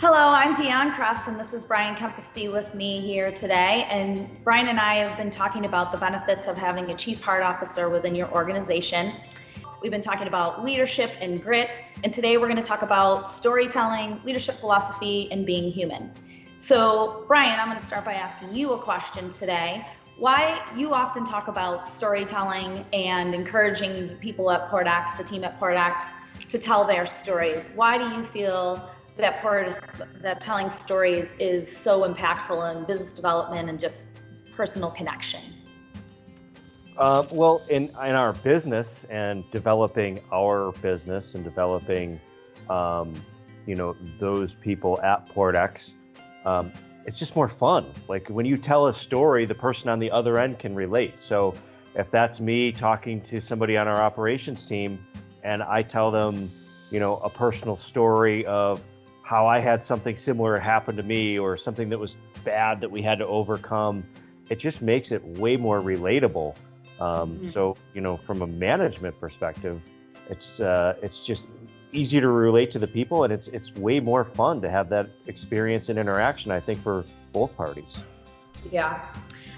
Hello, I'm Dionne Kress, and this is Brian Kempisty with me here today. And Brian and I have been talking about the benefits of having a chief heart officer within your organization. We've been talking about leadership and grit, and today we're going to talk about storytelling, leadership philosophy, and being human. So, Brian, I'm going to start by asking you a question today. Why you often talk about storytelling and encouraging people at PortX, the team at PortX, to tell their stories. Why do you feel that telling stories is so impactful in business development and just personal connection? Well, in our business and developing our business and developing, those people at PortX, it's just more fun. Like when you tell a story, the person on the other end can relate. So if that's me talking to somebody on our operations team and I tell them, a personal story of how I had something similar happen to me or something that was bad that we had to overcome, it just makes it way more relatable. So, from a management perspective, it's just easier to relate to the people, and it's way more fun to have that experience and interaction, I think, for both parties. Yeah.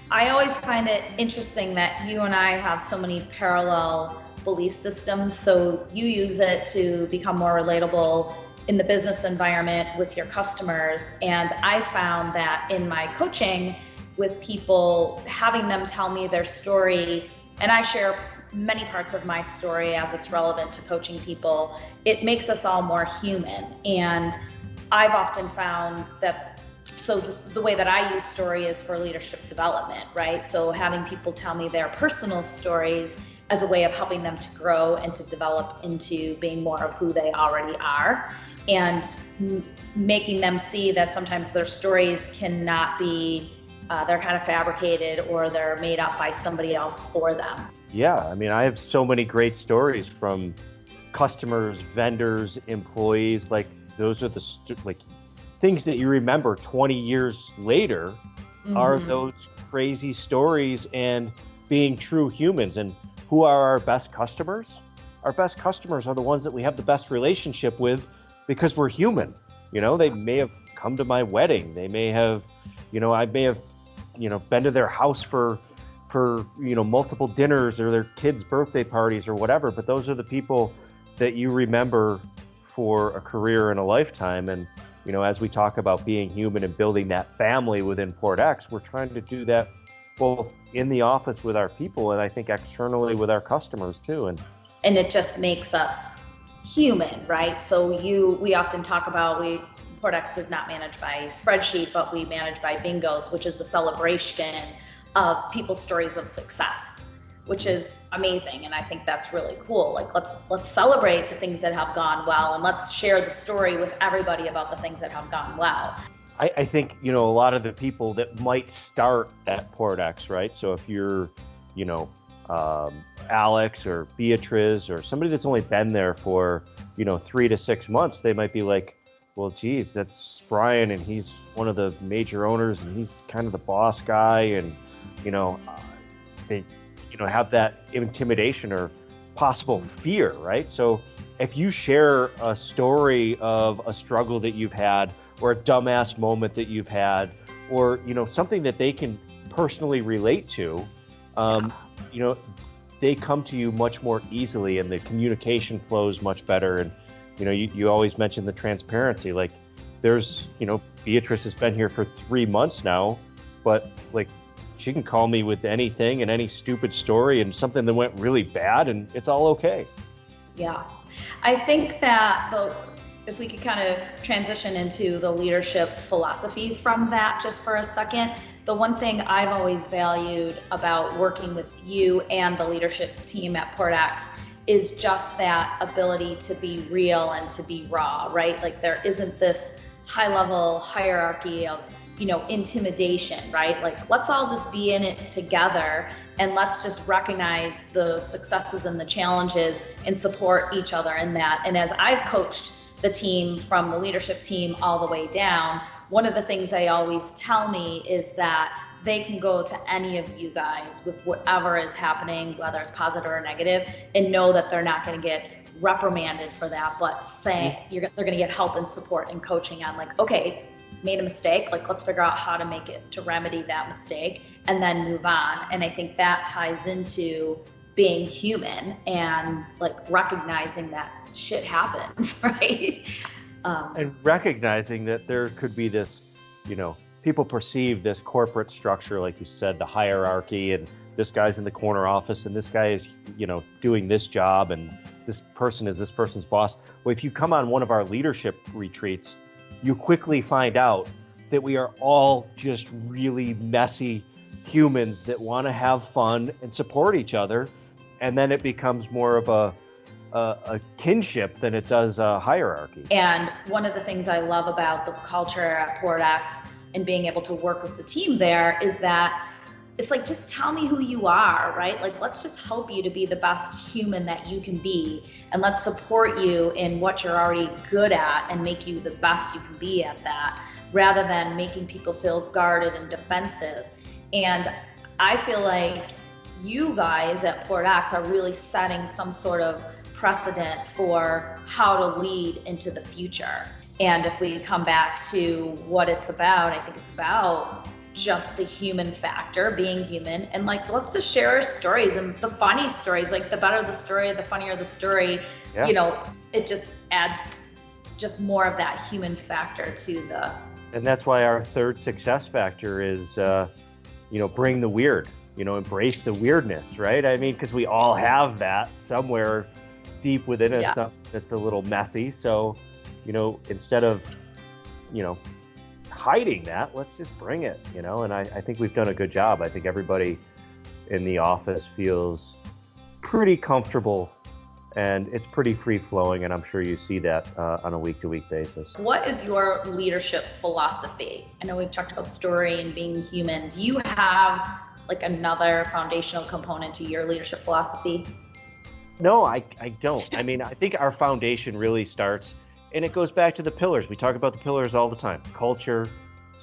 I always find it interesting that you and I have so many parallel belief systems. So you use it to become more relatable in the business environment with your customers. And I found that in my coaching with people, having them tell me their story, and I share many parts of my story as it's relevant to coaching people, it makes us all more human. And I've often found that, so the way that I use story is for leadership development, right? So having people tell me their personal stories as a way of helping them to grow and to develop into being more of who they already are, and making them see that sometimes their stories cannot be, they're kind of fabricated or they're made up by somebody else for them. Yeah, I have so many great stories from customers, vendors, employees. Like those are the things that you remember 20 years later are those crazy stories and being true humans. And who are our best customers? Our best customers are the ones that we have the best relationship with because we're human. They may have come to my wedding. They may have, I may have, been to their house for multiple dinners or their kids' birthday parties or whatever. But those are the people that you remember for a career and a lifetime. And, as we talk about being human and building that family within PortX, we're trying to do that both in the office with our people and I think externally with our customers too. And it just makes us human, right? So we often talk about, PortX does not manage by spreadsheet, but we manage by bingos, which is the celebration of people's stories of success, which is amazing. And I think that's really cool. Like let's celebrate the things that have gone well, and let's share the story with everybody about the things that have gone well. I think, a lot of the people that might start at PortX, right? So if you're, Alex or Beatrice or somebody that's only been there for, 3 to 6 months, they might be like, well, geez, that's Brian and he's one of the major owners and he's kind of the boss guy. And, they, have that intimidation or possible fear, right? So if you share a story of a struggle that you've had or a dumbass moment that you've had, or, something that they can personally relate to, they come to you much more easily and the communication flows much better. And, you always mention the transparency, like there's, Beatrice has been here for 3 months now, but like she can call me with anything and any stupid story and something that went really bad and it's all okay. Yeah. I think that if we could kind of transition into the leadership philosophy from that just for a second, the one thing I've always valued about working with you and the leadership team at PortX is just that ability to be real and to be raw, right? Like there isn't this high level hierarchy of, intimidation, right? Like let's all just be in it together and let's just recognize the successes and the challenges and support each other in that. And as I've coached the team from the leadership team all the way down, one of the things they always tell me is that they can go to any of you guys with whatever is happening, whether it's positive or negative, and know that they're not going to get reprimanded for that, but saying they're going to get help and support and coaching on like, okay, made a mistake, like let's figure out how to make it to remedy that mistake and then move on. And I think that ties into being human and like recognizing that shit happens, right? And recognizing that there could be this, people perceive this corporate structure, like you said, the hierarchy, and this guy's in the corner office and this guy is, doing this job and this person is this person's boss. Well, if you come on one of our leadership retreats, you quickly find out that we are all just really messy humans that want to have fun and support each other. And then it becomes more of a kinship than it does a hierarchy. And one of the things I love about the culture at PortX and being able to work with the team there is that it's like, just tell me who you are, right? Like, let's just help you to be the best human that you can be. And let's support you in what you're already good at and make you the best you can be at that, rather than making people feel guarded and defensive. And I feel like you guys at PortX are really setting some sort of precedent for how to lead into the future. And if we come back to what it's about, I think it's about just the human factor, being human, and like, let's just share our stories, and the funny stories, like the better the story, the funnier the story, it just adds just more of that human factor to the. And that's why our third success factor is, bring the weird, embrace the weirdness, right? I mean, because we all have that somewhere deep within us that's a little messy. So, instead of, hiding that, let's just bring it, and I think we've done a good job. I think everybody in the office feels pretty comfortable and it's pretty free flowing, and I'm sure you see that on a week-to-week basis. What is your leadership philosophy? I know we've talked about story and being human. Do you have like another foundational component to your leadership philosophy? No, I don't. I mean, I think our foundation really starts, and it goes back to the pillars. We talk about the pillars all the time: culture,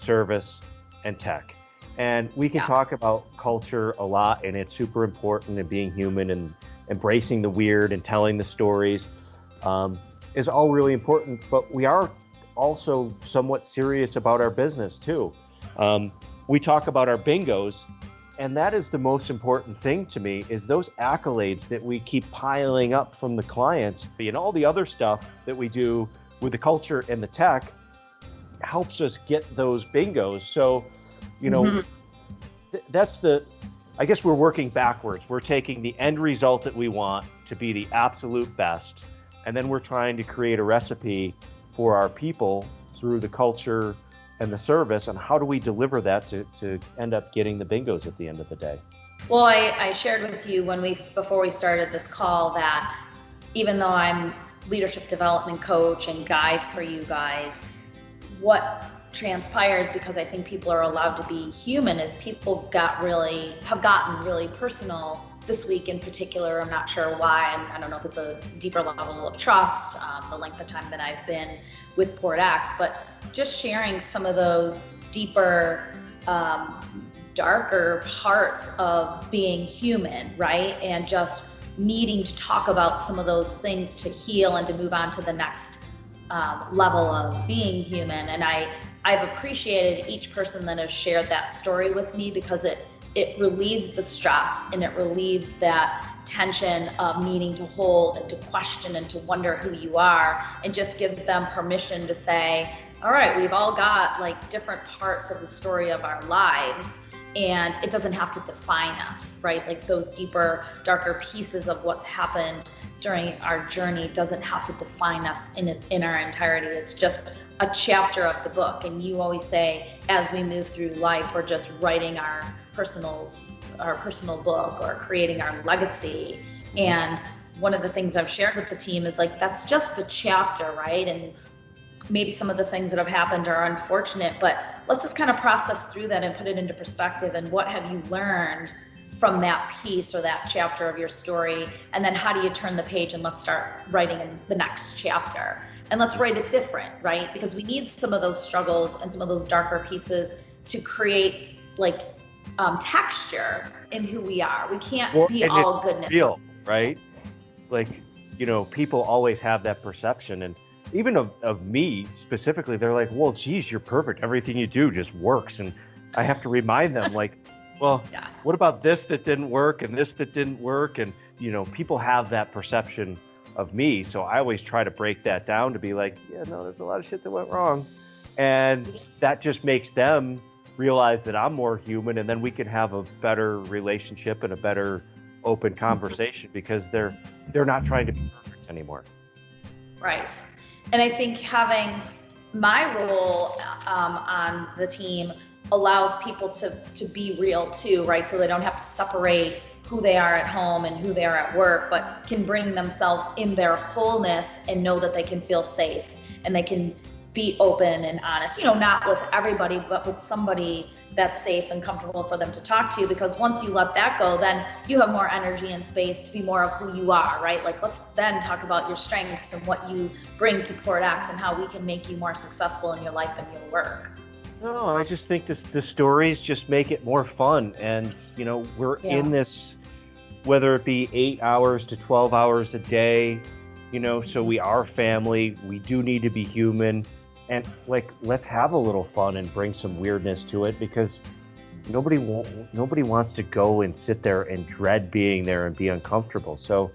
service, and tech. And we can talk about culture a lot, and it's super important, and being human and embracing the weird and telling the stories is all really important. But we are also somewhat serious about our business too. We talk about our bingos, and that is the most important thing to me, is those accolades that we keep piling up from the clients, and all the other stuff that we do with the culture and the tech helps us get those bingos. So, that's I guess we're working backwards. We're taking the end result that we want to be the absolute best, and then we're trying to create a recipe for our people through the culture and the service, and how do we deliver that to end up getting the bingos at the end of the day. Well, I shared with you before we started this call that even though I'm leadership development coach and guide for you guys, what transpires, because I think people are allowed to be human, is people have gotten really personal this week in particular. I'm not sure why, and I don't know if it's a deeper level of trust, the length of time that I've been with PortX, but just sharing some of those deeper, darker parts of being human, right? And just needing to talk about some of those things to heal and to move on to the next level of being human. And I've appreciated each person that has shared that story with me, because it relieves the stress and it relieves that tension of needing to hold and to question and to wonder who you are, and just gives them permission to say, all right, we've all got like different parts of the story of our lives, and it doesn't have to define us, right? Like those deeper, darker pieces of what's happened during our journey doesn't have to define us in our entirety. It's just a chapter of the book. And you always say, as we move through life, we're just writing our personal book or creating our legacy. And one of the things I've shared with the team is like, that's just a chapter, right? And maybe some of the things that have happened are unfortunate, but let's just kind of process through that and put it into perspective. And what have you learned from that piece or that chapter of your story? And then how do you turn the page and let's start writing in the next chapter? And let's write it different, right? Because we need some of those struggles and some of those darker pieces to create like texture in who we are. We can't be all goodness. Real, right? Like people always have that perception, and even of me specifically, they're like, well, geez, you're perfect. Everything you do just works. And I have to remind them, like, well, Yeah. what about this that didn't work and this that didn't work? And, people have that perception of me. So I always try to break that down to be like, yeah, no, there's a lot of shit that went wrong. And that just makes them realize that I'm more human, and then we can have a better relationship and a better open conversation because they're not trying to be perfect anymore. Right. And I think having my role on the team allows people to be real too, right? So they don't have to separate who they are at home and who they are at work, but can bring themselves in their wholeness and know that they can feel safe and they can be open and honest, not with everybody, but with somebody that's safe and comfortable for them to talk to, because once you let that go, then you have more energy and space to be more of who you are, right? Like, let's then talk about your strengths and what you bring to Port X and how we can make you more successful in your life and your work. No, I just think the stories just make it more fun. And, we're in this, whether it be 8 hours to 12 hours a day, so we are family. We do need to be human. And let's have a little fun and bring some weirdness to it, because nobody wants to go and sit there and dread being there and be uncomfortable. So,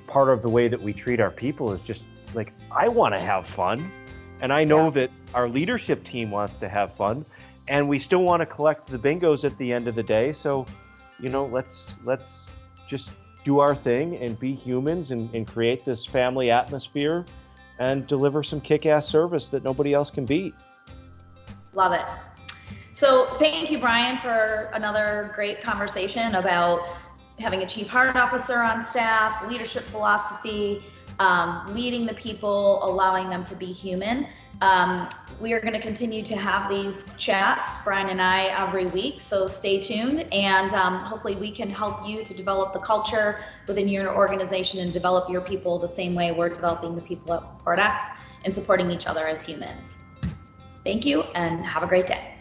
part of the way that we treat our people is just like, I want to have fun. And I know that our leadership team wants to have fun, and we still want to collect the bingos at the end of the day. So, let's just do our thing and be humans and create this family atmosphere and deliver some kick-ass service that nobody else can beat. Love it. So thank you, Brian, for another great conversation about having a chief heart officer on staff, leadership philosophy, leading the people, allowing them to be human. We are going to continue to have these chats, Brian and I, every week, so stay tuned, and hopefully we can help you to develop the culture within your organization and develop your people the same way we're developing the people at Port X and supporting each other as humans. Thank you, and have a great day.